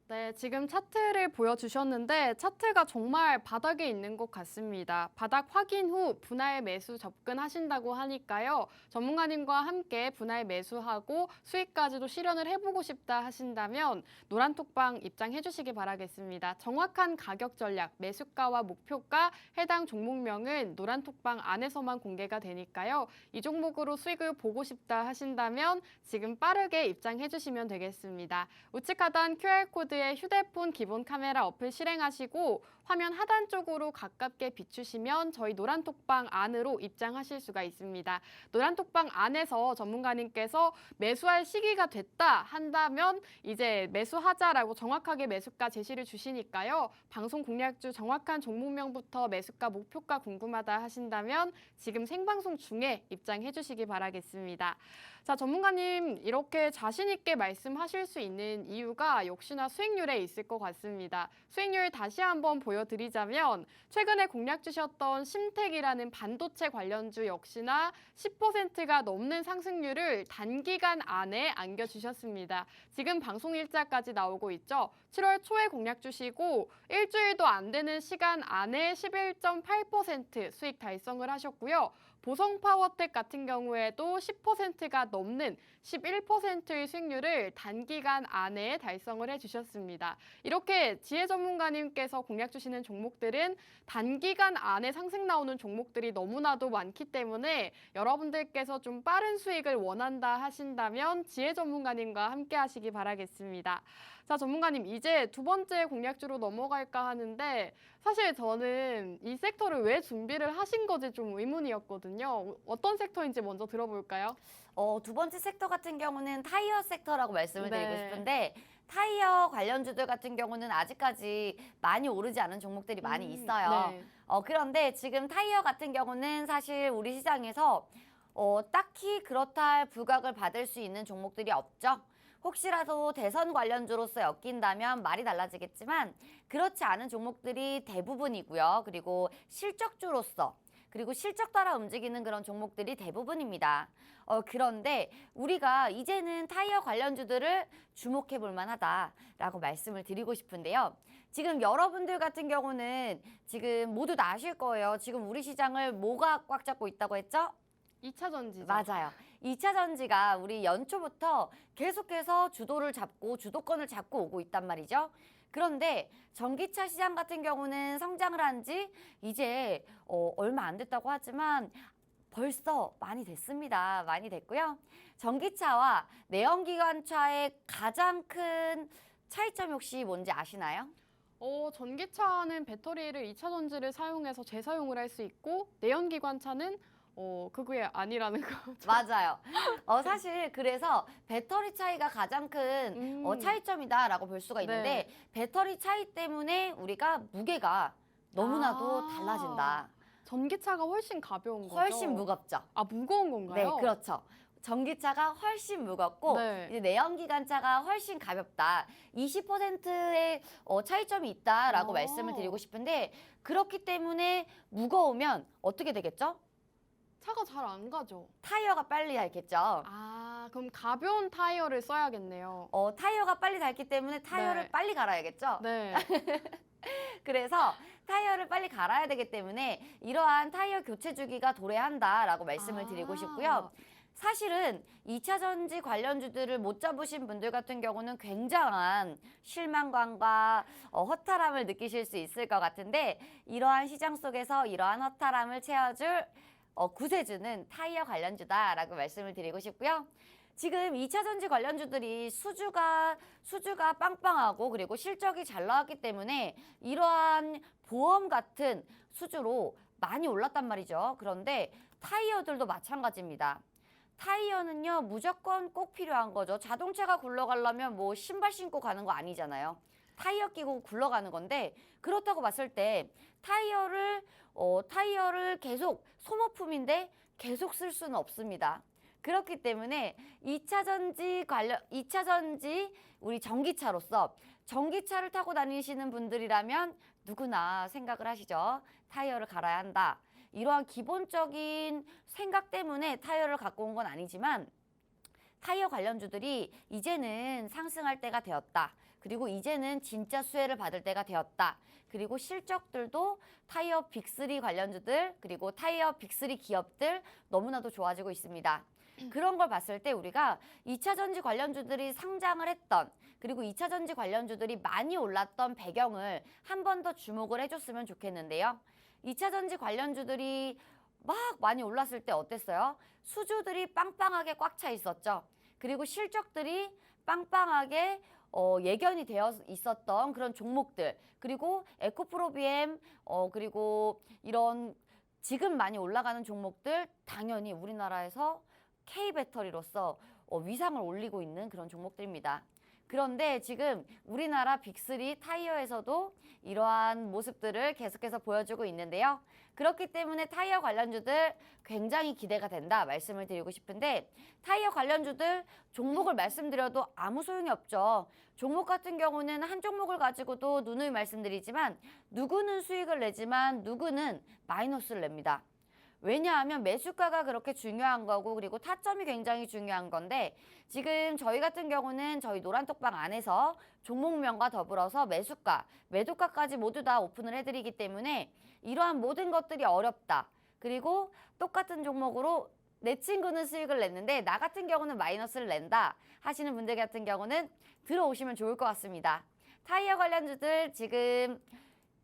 네, 지금 차트를 보여주셨는데 차트가 정말 바닥에 있는 것 같습니다. 바닥 확인 후 분할 매수 접근하신다고 하니까요. 전문가님과 함께 분할 매수하고 수익까지도 실현을 해보고 싶다 하신다면 노란톡방 입장해 주시기 바라겠습니다. 정확한 가격 전략, 매수가와 목표가, 해당 종목명은 노란톡방 안에서만 공개가 되니까요. 이 종목으로 수익을 보고 싶다 하신다면 지금 빠르게 입장해 주시면 되겠습니다. 우측 하단 QR코드에 휴대폰 기본 카메라 어플 실행하시고 화면 하단 쪽으로 가깝게 비추시면 저희 노란톡방 안으로 입장하실 수가 있습니다. 노란톡방 안에서 전문가님께서 매수할 시기가 됐다 한다면 이제 매수하자라고 정확하게 매수가 제시를 주시니까요. 방송 공략주 정확한 종목명부터 매수가 목표가 궁금하다 하신다면 지금 생방송 중에 입장해 주시기 바라겠습니다. 자, 전문가님 이렇게 자신 있게 말씀하실 수 있는 이유가 역시나 수익률에 있을 것 같습니다. 수익률 다시 한번 보여드리자면 최근에 공략 주셨던 심택이라는 반도체 관련주 역시나 10%가 넘는 상승률을 단기간 안에 안겨주셨습니다. 지금 방송 일자까지 나오고 있죠. 7월 초에 공략 주시고 일주일도 안 되는 시간 안에 11.8% 수익 달성을 하셨고요. 보성파워텍 같은 경우에도 10%가 넘는 11%의 수익률을 단기간 안에 달성을 해주셨습니다. 이렇게 지혜 전문가님께서 공략 주시는 종목들은 단기간 안에 상승 나오는 종목들이 너무나도 많기 때문에 여러분들께서 좀 빠른 수익을 원한다 하신다면 지혜 전문가님과 함께 하시기 바라겠습니다. 자, 전문가님 이제 두 번째 공략주로 넘어갈까 하는데 사실 저는 이 섹터를 왜 준비를 하신 건지 좀 의문이었거든요. 어떤 섹터인지 먼저 들어볼까요? 두 번째 섹터 같은 경우는 타이어 섹터라고 말씀을 드리고 네. 싶은데 타이어 관련주들 같은 경우는 아직까지 많이 오르지 않은 종목들이 많이 있어요. 네. 그런데 지금 타이어 같은 경우는 사실 우리 시장에서 딱히 그렇다 할 부각을 받을 수 있는 종목들이 없죠. 혹시라도 대선 관련주로서 엮인다면 말이 달라지겠지만 그렇지 않은 종목들이 대부분이고요. 그리고 실적주로서 그리고 실적 따라 움직이는 그런 종목들이 대부분입니다. 그런데 우리가 이제는 타이어 관련주들을 주목해 볼 만하다라고 말씀을 드리고 싶은데요. 지금 여러분들 같은 경우는 지금 모두 다 아실 거예요. 지금 우리 시장을 뭐가 꽉 잡고 있다고 했죠? 2차 전지죠. 맞아요. 2차 전지가 우리 연초부터 계속해서 주도를 잡고 주도권을 잡고 오고 있단 말이죠. 그런데 전기차 시장 같은 경우는 성장을 한 지 이제 얼마 안 됐다고 하지만 벌써 많이 됐습니다. 많이 됐고요. 전기차와 내연기관차의 가장 큰 차이점이 혹시 뭔지 아시나요? 전기차는 배터리를 2차 전지를 사용해서 재사용을 할 수 있고 내연기관차는 그게 아니라는 거죠. 맞아요. 사실 그래서 배터리 차이가 가장 큰 차이점이다라고 볼 수가 있는데 배터리 차이 때문에 우리가 무게가 너무나도 달라진다. 전기차가 훨씬 가벼운 거죠? 훨씬 무겁죠. 아, 무거운 건가요? 네, 그렇죠. 전기차가 훨씬 무겁고 네. 이제 내연기관차가 훨씬 가볍다. 20%의 차이점이 있다라고 말씀을 드리고 싶은데 그렇기 때문에 무거우면 어떻게 되겠죠? 차가 잘 안 가죠. 타이어가 빨리 닳겠죠. 아, 그럼 가벼운 타이어를 써야겠네요. 타이어가 빨리 닳기 때문에 타이어를 네. 빨리 갈아야겠죠. 네. 그래서 타이어를 빨리 갈아야 되기 때문에 이러한 타이어 교체 주기가 도래한다라고 말씀을 드리고 싶고요. 사실은 2차 전지 관련주들을 못 잡으신 분들 같은 경우는 굉장한 실망감과 허탈함을 느끼실 수 있을 것 같은데 이러한 시장 속에서 이러한 허탈함을 채워줄 구세주는 타이어 관련주다라고 말씀을 드리고 싶고요. 지금 2차 전지 관련주들이 수주가 빵빵하고 그리고 실적이 잘 나왔기 때문에 이러한 보험 같은 수주로 많이 올랐단 말이죠. 그런데 타이어들도 마찬가지입니다. 타이어는요 무조건 꼭 필요한 거죠. 자동차가 굴러가려면 뭐 신발 신고 가는 거 아니잖아요. 타이어 끼고 굴러가는 건데 그렇다고 봤을 때 타이어를 계속 소모품인데 계속 쓸 수는 없습니다. 그렇기 때문에 2차 전지 우리 전기차로서 전기차를 타고 다니시는 분들이라면 누구나 생각을 하시죠. 타이어를 갈아야 한다. 이러한 기본적인 생각 때문에 타이어를 갖고 온 건 아니지만 타이어 관련주들이 이제는 상승할 때가 되었다. 그리고 이제는 진짜 수혜를 받을 때가 되었다. 그리고 실적들도 타이어 빅3 관련주들 그리고 타이어 빅3 기업들 너무나도 좋아지고 있습니다. 그런 걸 봤을 때 우리가 2차 전지 관련주들이 상장을 했던 그리고 2차 전지 관련주들이 많이 올랐던 배경을 한 번 더 주목을 해줬으면 좋겠는데요. 2차 전지 관련주들이 막 많이 올랐을 때 어땠어요? 수주들이 빵빵하게 꽉 차 있었죠. 그리고 실적들이 빵빵하게 예견이 되어 있었던 그런 종목들 그리고 에코프로비엠 그리고 이런 지금 많이 올라가는 종목들 당연히 우리나라에서 K배터리로서 위상을 올리고 있는 그런 종목들입니다. 그런데 지금 우리나라 빅3 타이어에서도 이러한 모습들을 계속해서 보여주고 있는데요. 그렇기 때문에 타이어 관련주들 굉장히 기대가 된다 말씀을 드리고 싶은데 타이어 관련주들 종목을 말씀드려도 아무 소용이 없죠. 종목 같은 경우는 한 종목을 가지고도 누누이 말씀드리지만 누구는 수익을 내지만 누구는 마이너스를 냅니다. 왜냐하면 매수가가 그렇게 중요한 거고 그리고 타점이 굉장히 중요한 건데 지금 저희 같은 경우는 저희 노란톡방 안에서 종목명과 더불어서 매수가, 매도가까지 모두 다 오픈을 해드리기 때문에 이러한 모든 것들이 어렵다. 그리고 똑같은 종목으로 내 친구는 수익을 냈는데 나 같은 경우는 마이너스를 낸다 하시는 분들 같은 경우는 들어오시면 좋을 것 같습니다. 타이어 관련주들 지금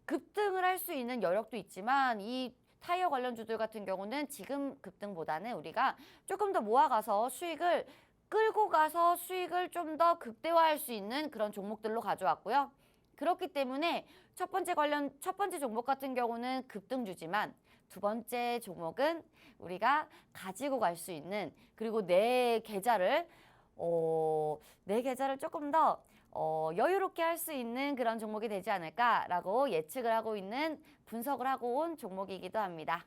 급등을 할 수 있는 여력도 있지만 이 타이어 관련주들 같은 경우는 지금 급등보다는 우리가 조금 더 모아가서 수익을 끌고 가서 수익을 좀 더 극대화할 수 있는 그런 종목들로 가져왔고요. 그렇기 때문에 첫 번째 종목 같은 경우는 급등주지만 두 번째 종목은 우리가 가지고 갈 수 있는 그리고 내 계좌를 조금 더 여유롭게 할 수 있는 그런 종목이 되지 않을까라고 예측을 하고 있는 분석을 하고 온 종목이기도 합니다.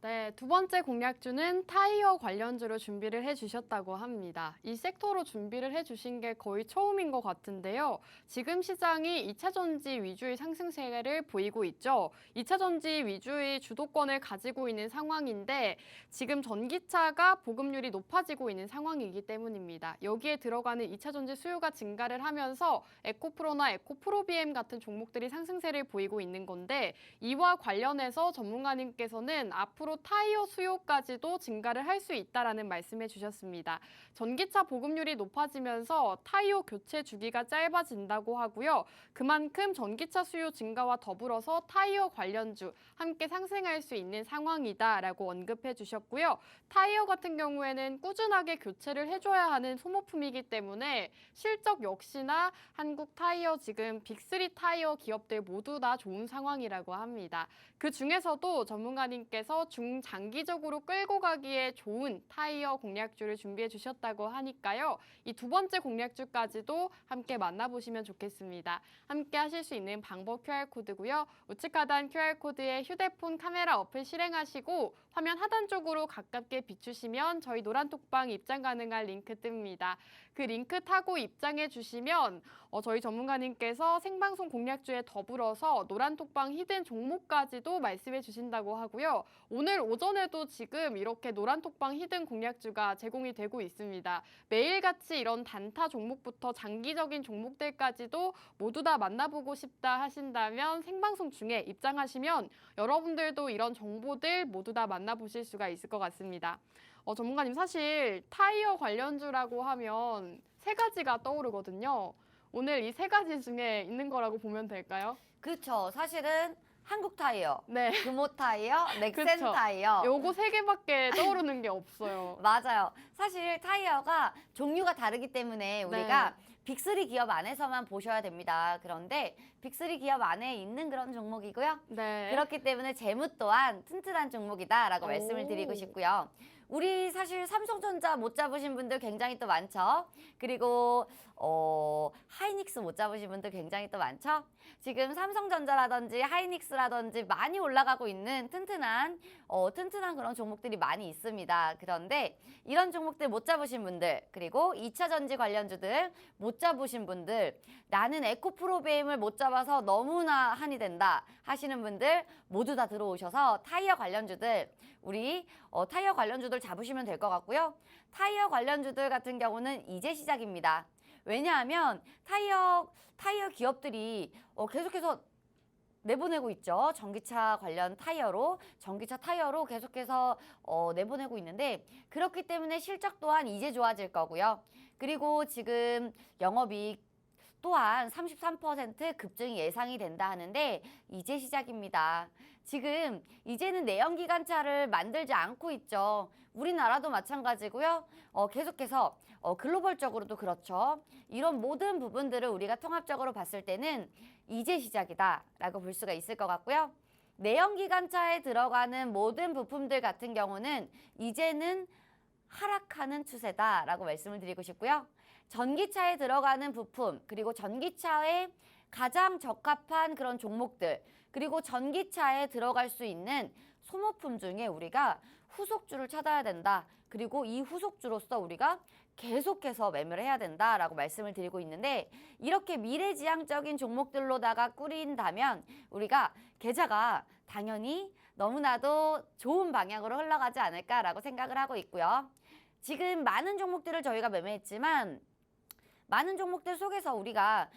네, 두 번째 공략주는 타이어 관련주로 준비를 해주셨다고 합니다. 이 섹터로 준비를 해주신 게 거의 처음인 것 같은데요. 지금 시장이 2차 전지 위주의 상승세를 보이고 있죠. 2차 전지 위주의 주도권을 가지고 있는 상황인데 지금 전기차가 보급률이 높아지고 있는 상황이기 때문입니다. 여기에 들어가는 2차 전지 수요가 증가를 하면서 에코프로나 에코프로비엠 같은 종목들이 상승세를 보이고 있는 건데 이와 관련해서 전문가님께서는 앞으로 타이어 수요까지도 증가를 할 수 있다라는 말씀해 주셨습니다. 전기차 보급률이 높아지면서 타이어 교체 주기가 짧아진다고 하고요. 그만큼 전기차 수요 증가와 더불어서 타이어 관련주 함께 상승할 수 있는 상황이다라고 언급해 주셨고요. 타이어 같은 경우에는 꾸준하게 교체를 해줘야 하는 소모품이기 때문에 실적 역시나 한국 타이어 지금 빅3 타이어 기업들 모두 다 좋은 상황이라고 합니다. 그 중에서도 전문가님께서 중장기적으로 끌고 가기에 좋은 타이어 공략주를 준비해 주셨다고 하니까요. 이 두 번째 공략주까지도 함께 만나보시면 좋겠습니다. 함께 하실 수 있는 방법 QR코드고요. 우측 하단 QR코드에 휴대폰 카메라 어플 실행하시고 화면 하단 쪽으로 가깝게 비추시면 저희 노란톡방 입장 가능한 링크 뜹니다. 그 링크 타고 입장해 주시면 저희 전문가님께서 생방송 공략주에 더불어서 노란톡방 히든 종목까지도 말씀해 주신다고 하고요. 오늘 오전에도 지금 이렇게 노란톡방 히든 공략주가 제공이 되고 있습니다. 매일같이 이런 단타 종목부터 장기적인 종목들까지도 모두 다 만나보고 싶다 하신다면 생방송 중에 입장하시면 여러분들도 이런 정보들 모두 다 만나보실 수가 있을 것 같습니다. 전문가님 사실 타이어 관련주라고 하면 세 가지가 떠오르거든요. 오늘 이 세 가지 중에 있는 거라고 보면 될까요? 그렇죠. 사실은 한국 타이어, 네. 금호 타이어, 넥센 그쵸. 타이어. 요거 세 개밖에 떠오르는 게 없어요. 맞아요. 사실 타이어가 종류가 다르기 때문에 우리가 빅3 기업 안에서만 보셔야 됩니다. 그런데 빅3 기업 안에 있는 그런 종목이고요. 네. 그렇기 때문에 재무 또한 튼튼한 종목이다라고 말씀을 드리고 싶고요. 우리 사실 삼성전자 못 잡으신 분들 굉장히 또 많죠. 그리고 하이닉스 못 잡으신 분들 굉장히 또 많죠. 지금 삼성전자라든지 하이닉스라든지 많이 올라가고 있는 튼튼한 그런 종목들이 많이 있습니다. 그런데 이런 종목들 못 잡으신 분들 그리고 2차 전지 관련주들 못 잡으신 분들 나는 에코프로비엠을 못 잡아서 너무나 한이 된다 하시는 분들 모두 다 들어오셔서 타이어 관련주들 우리 타이어 관련주들 잡으시면 될 것 같고요. 타이어 관련주들 같은 경우는 이제 시작입니다. 왜냐하면 타이어 기업들이 계속해서 내보내고 있죠. 전기차 관련 타이어로, 전기차 타이어로 계속해서 내보내고 있는데 그렇기 때문에 실적 또한 이제 좋아질 거고요. 그리고 지금 영업이익 또한 33% 급증이 예상이 된다 하는데 이제 시작입니다. 지금 이제는 내연기관차를 만들지 않고 있죠. 우리나라도 마찬가지고요. 계속해서 글로벌적으로도 그렇죠. 이런 모든 부분들을 우리가 통합적으로 봤을 때는 이제 시작이다라고 볼 수가 있을 것 같고요. 내연기관차에 들어가는 모든 부품들 같은 경우는 이제는 하락하는 추세다라고 말씀을 드리고 싶고요. 전기차에 들어가는 부품, 그리고 전기차에 가장 적합한 그런 종목들, 그리고 전기차에 들어갈 수 있는 소모품 중에 우리가 후속주를 찾아야 된다. 그리고 이 후속주로서 우리가 계속해서 매매를 해야 된다라고 말씀을 드리고 있는데 이렇게 미래지향적인 종목들로다가 꾸린다면 우리가 계좌가 당연히 너무나도 좋은 방향으로 흘러가지 않을까라고 생각을 하고 있고요. 지금 많은 종목들을 저희가 매매했지만 많은 종목들 속에서 우리가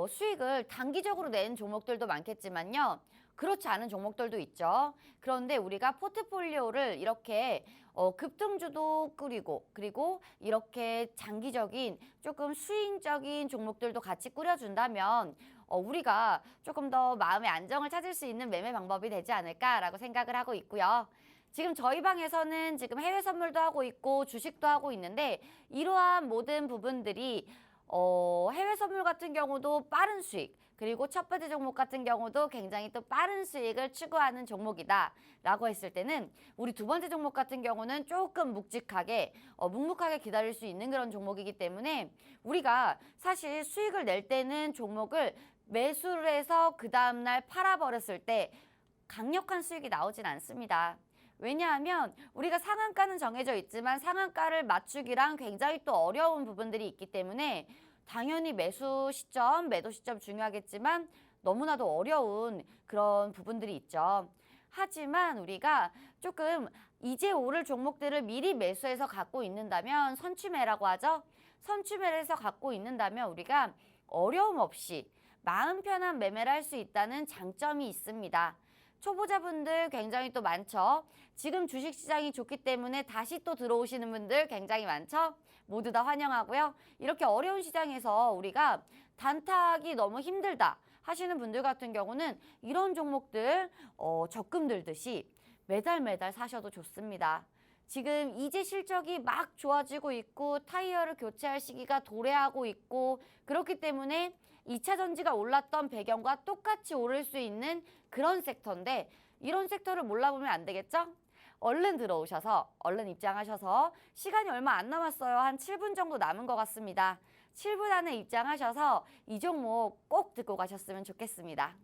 수익을 단기적으로 낸 종목들도 많겠지만요. 그렇지 않은 종목들도 있죠. 그런데 우리가 포트폴리오를 이렇게 급등주도 꾸리고 그리고 이렇게 장기적인 조금 수익적인 종목들도 같이 꾸려준다면 우리가 조금 더 마음의 안정을 찾을 수 있는 매매 방법이 되지 않을까라고 생각을 하고 있고요. 지금 저희 방에서는 지금 해외 선물도 하고 있고 주식도 하고 있는데 이러한 모든 부분들이 해외 선물 같은 경우도 빠른 수익 그리고 첫 번째 종목 같은 경우도 굉장히 또 빠른 수익을 추구하는 종목이다 라고 했을 때는 우리 두 번째 종목 같은 경우는 조금 묵직하게 묵묵하게 기다릴 수 있는 그런 종목이기 때문에 우리가 사실 수익을 낼 때는 종목을 매수를 해서 그 다음날 팔아버렸을 때 강력한 수익이 나오진 않습니다. 왜냐하면 우리가 상한가는 정해져 있지만 상한가를 맞추기랑 굉장히 또 어려운 부분들이 있기 때문에 당연히 매수 시점, 매도 시점 중요하겠지만 너무나도 어려운 그런 부분들이 있죠. 하지만 우리가 조금 이제 오를 종목들을 미리 매수해서 갖고 있는다면 선취매라고 하죠. 선취매를 해서 갖고 있는다면 우리가 어려움 없이 마음 편한 매매를 할 수 있다는 장점이 있습니다. 초보자분들 굉장히 또 많죠. 지금 주식시장이 좋기 때문에 다시 또 들어오시는 분들 굉장히 많죠. 모두 다 환영하고요. 이렇게 어려운 시장에서 우리가 단타하기 너무 힘들다 하시는 분들 같은 경우는 이런 종목들 적금 들듯이 매달 사셔도 좋습니다. 지금 이제 실적이 막 좋아지고 있고 타이어를 교체할 시기가 도래하고 있고 그렇기 때문에 2차 전지가 올랐던 배경과 똑같이 오를 수 있는 그런 섹터인데 이런 섹터를 몰라보면 안 되겠죠? 얼른 들어오셔서 얼른 입장하셔서 시간이 얼마 안 남았어요. 한 7분 정도 남은 것 같습니다. 7분 안에 입장하셔서 이 종목 꼭 듣고 가셨으면 좋겠습니다.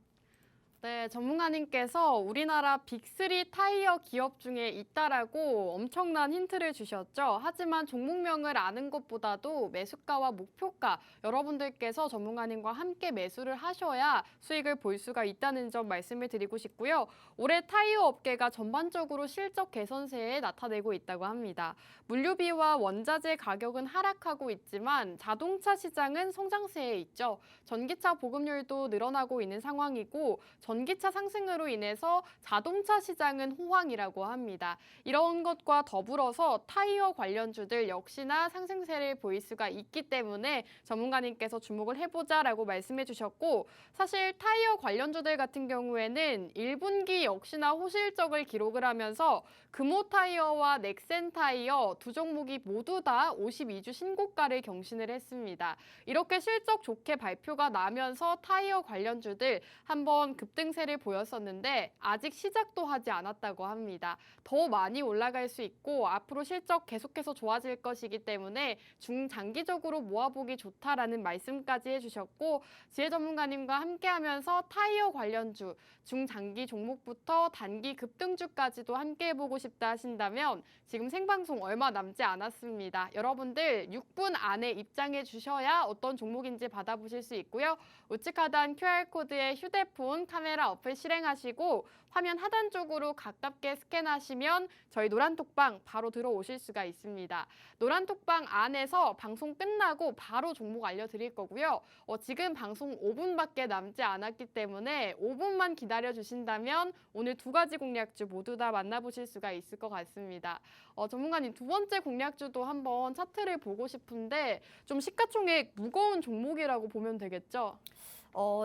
네, 전문가님께서 우리나라 빅3 타이어 기업 중에 있다라고 엄청난 힌트를 주셨죠. 하지만 종목명을 아는 것보다도 매수가와 목표가 여러분들께서 전문가님과 함께 매수를 하셔야 수익을 볼 수가 있다는 점 말씀을 드리고 싶고요. 올해 타이어 업계가 전반적으로 실적 개선세에 나타내고 있다고 합니다. 물류비와 원자재 가격은 하락하고 있지만 자동차 시장은 성장세에 있죠. 전기차 보급률도 늘어나고 있는 상황이고 전기차 상승으로 인해서 자동차 시장은 호황이라고 합니다. 이런 것과 더불어서 타이어 관련주들 역시나 상승세를 보일 수가 있기 때문에 전문가님께서 주목을 해보자라고 말씀해 주셨고 사실 타이어 관련주들 같은 경우에는 1분기 역시나 호실적을 기록을 하면서 금호 타이어와 넥센 타이어 두 종목이 모두 다 52주 신고가를 경신을 했습니다. 이렇게 실적 좋게 발표가 나면서 타이어 관련주들 한번 급등세를 보였었는데 아직 시작도 하지 않았다고 합니다. 더 많이 올라갈 수 있고 앞으로 실적 계속해서 좋아질 것이기 때문에 중장기적으로 모아보기 좋다라는 말씀까지 해주셨고 지혜 전문가님과 함께하면서 타이어 관련주 중장기 종목부터 단기 급등주까지도 함께 해보고 싶다 하신다면 지금 생방송 얼마 남지 않았습니다. 여러분들 6분 안에 입장해 주셔야 어떤 종목인지 받아보실 수 있고요. 우측 하단 QR코드에 휴대폰 카메라 카메라 어플 실행하시고 화면 하단 쪽으로 가깝게 스캔하시면 저희 노란톡방 바로 들어오실 수가 있습니다. 노란톡방 안에서 방송 끝나고 바로 종목 알려드릴 거고요. 지금 방송 5분밖에 남지 않았기 때문에 5분만 기다려 주신다면 오늘 두 가지 공략주 모두 다 만나보실 수가 있을 것 같습니다. 전문가님, 두 번째 공략주도 한번 차트를 보고 싶은데 좀 시가총액 무거운 종목이라고 보면 되겠죠?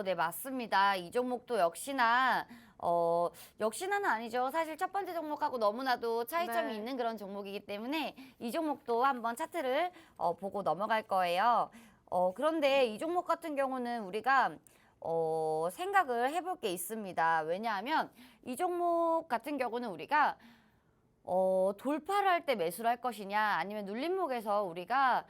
네, 맞습니다. 이 종목도 역시나는 아니죠. 사실 첫 번째 종목하고 너무나도 차이점이 네. 있는 그런 종목이기 때문에 이 종목도 한번 차트를 보고 넘어갈 거예요. 그런데 이 종목 같은 경우는 우리가 생각을 해볼 게 있습니다. 왜냐하면 이 종목 같은 경우는 우리가 돌파를 할 때 매수를 할 것이냐, 아니면 눌림목에서 우리가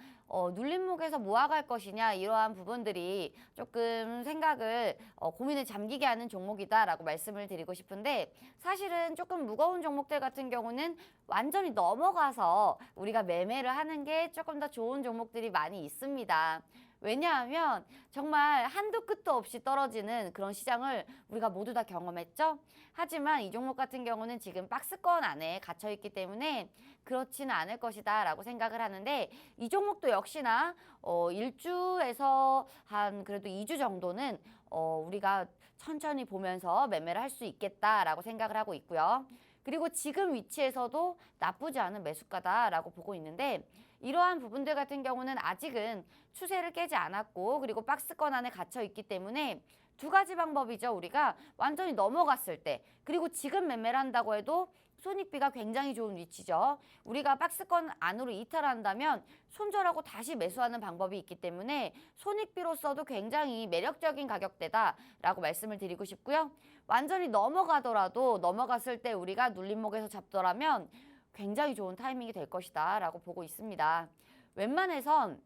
눌림목에서 모아갈 것이냐, 이러한 부분들이 조금 생각을 고민을 잠기게 하는 종목이다라고 말씀을 드리고 싶은데, 사실은 조금 무거운 종목들 같은 경우는 완전히 넘어가서 우리가 매매를 하는 게 조금 더 좋은 종목들이 많이 있습니다. 왜냐하면 정말 한도 끝도 없이 떨어지는 그런 시장을 우리가 모두 다 경험했죠. 하지만 이 종목 같은 경우는 지금 박스권 안에 갇혀 있기 때문에 그렇지는 않을 것이다 라고 생각을 하는데, 이 종목도 역시나 1주에서 한 그래도 2주 정도는 우리가 천천히 보면서 매매를 할 수 있겠다라고 생각을 하고 있고요. 그리고 지금 위치에서도 나쁘지 않은 매수가다라고 보고 있는데, 이러한 부분들 같은 경우는 아직은 추세를 깨지 않았고, 그리고 박스권 안에 갇혀 있기 때문에 두 가지 방법이죠. 우리가 완전히 넘어갔을 때, 그리고 지금 매매를 한다고 해도 손익비가 굉장히 좋은 위치죠. 우리가 박스권 안으로 이탈한다면 손절하고 다시 매수하는 방법이 있기 때문에 손익비로서도 굉장히 매력적인 가격대다라고 말씀을 드리고 싶고요. 완전히 넘어가더라도 넘어갔을 때 우리가 눌림목에서 잡더라면 굉장히 좋은 타이밍이 될 것이다 라고 보고 있습니다. 웬만해선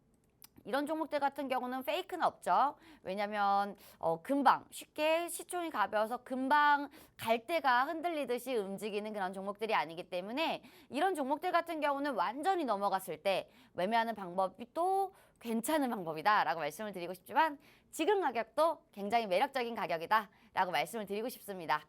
이런 종목들 같은 경우는 페이크는 없죠. 왜냐면 금방 쉽게 시총이 가벼워서 금방 갈대가 흔들리듯이 움직이는 그런 종목들이 아니기 때문에, 이런 종목들 같은 경우는 완전히 넘어갔을 때 매매하는 방법이 또 괜찮은 방법이다 라고 말씀을 드리고 싶지만, 지금 가격도 굉장히 매력적인 가격이다 라고 말씀을 드리고 싶습니다.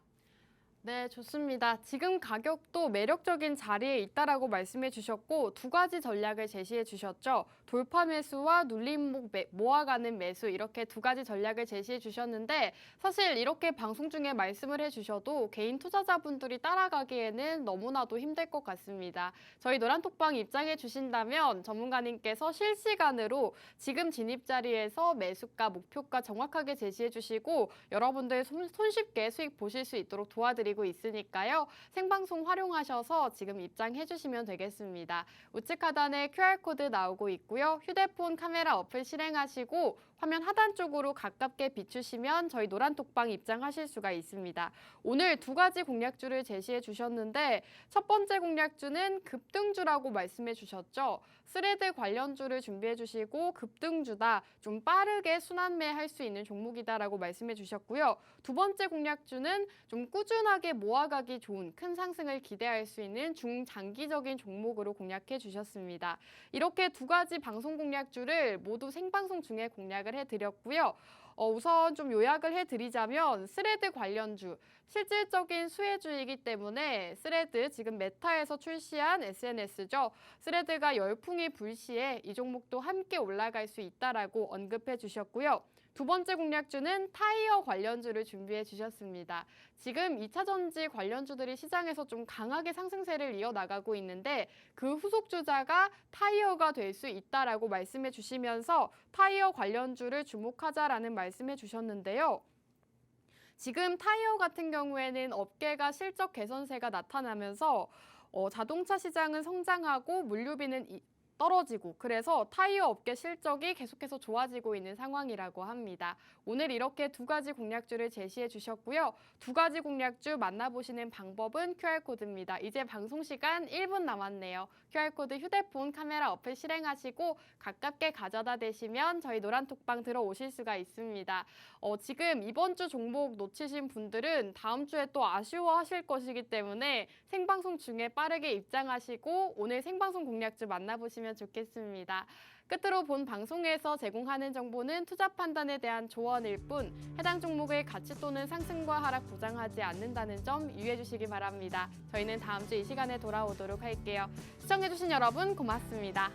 네, 좋습니다. 지금 가격도 매력적인 자리에 있다라고 말씀해 주셨고, 두 가지 전략을 제시해 주셨죠. 돌파 매수와 눌림목 모아가는 매수, 이렇게 두 가지 전략을 제시해 주셨는데, 사실 이렇게 방송 중에 말씀을 해 주셔도 개인 투자자분들이 따라가기에는 너무나도 힘들 것 같습니다. 저희 노란톡방 입장해 주신다면 전문가님께서 실시간으로 지금 진입 자리에서 매수가, 목표가 정확하게 제시해 주시고 여러분들 손쉽게 수익 보실 수 있도록 도와드리고 있으니까요. 생방송 활용하셔서 지금 입장해 주시면 되겠습니다. 우측 하단에 QR코드 나오고 있고요. 휴대폰 카메라 어플 실행하시고 화면 하단 쪽으로 가깝게 비추시면 저희 노란톡방 입장하실 수가 있습니다. 오늘 두 가지 공략주를 제시해 주셨는데, 첫 번째 공략주는 급등주라고 말씀해 주셨죠. 스레드 관련주를 준비해 주시고 급등주다, 좀 빠르게 순환매할 수 있는 종목이다라고 말씀해 주셨고요. 두 번째 공략주는 좀 꾸준하게 모아가기 좋은 큰 상승을 기대할 수 있는 중장기적인 종목으로 공략해 주셨습니다. 이렇게 두 가지 방송 공략주를 모두 생방송 중에 공략을 해드렸고요. 우선 좀 요약을 해드리자면 스레드 관련주, 실질적인 수혜주이기 때문에 스레드, 지금 메타에서 출시한 SNS죠. 스레드가 열풍이 불시에 이 종목도 함께 올라갈 수 있다라고 언급해 주셨고요. 두 번째 공략주는 타이어 관련주를 준비해 주셨습니다. 지금 2차 전지 관련주들이 시장에서 좀 강하게 상승세를 이어나가고 있는데, 그 후속주자가 타이어가 될 수 있다라고 말씀해 주시면서 타이어 관련주를 주목하자라는 말씀해 주셨는데요. 지금 타이어 같은 경우에는 업계가 실적 개선세가 나타나면서 자동차 시장은 성장하고 물류비는 떨어지고, 그래서 타이어 업계 실적이 계속해서 좋아지고 있는 상황이라고 합니다. 오늘 이렇게 두 가지 공략주를 제시해 주셨고요. 두 가지 공략주 만나보시는 방법은 QR코드입니다. 이제 방송 시간 1분 남았네요. QR코드 휴대폰 카메라 어플 실행하시고 가깝게 가져다 대시면 저희 노란톡방 들어오실 수가 있습니다. 지금 이번 주 종목 놓치신 분들은 다음 주에 또 아쉬워하실 것이기 때문에 생방송 중에 빠르게 입장하시고 오늘 생방송 공략주 만나보시면 주셨으면 좋겠습니다. 끝으로 본 방송에서 제공하는 정보는 투자 판단에 대한 조언일 뿐 해당 종목의 가치 또는 상승과 하락 보장하지 않는다는 점 유의해 주시기 바랍니다. 저희는 다음 주 이 시간에 돌아오도록 할게요. 시청해주신 여러분 고맙습니다.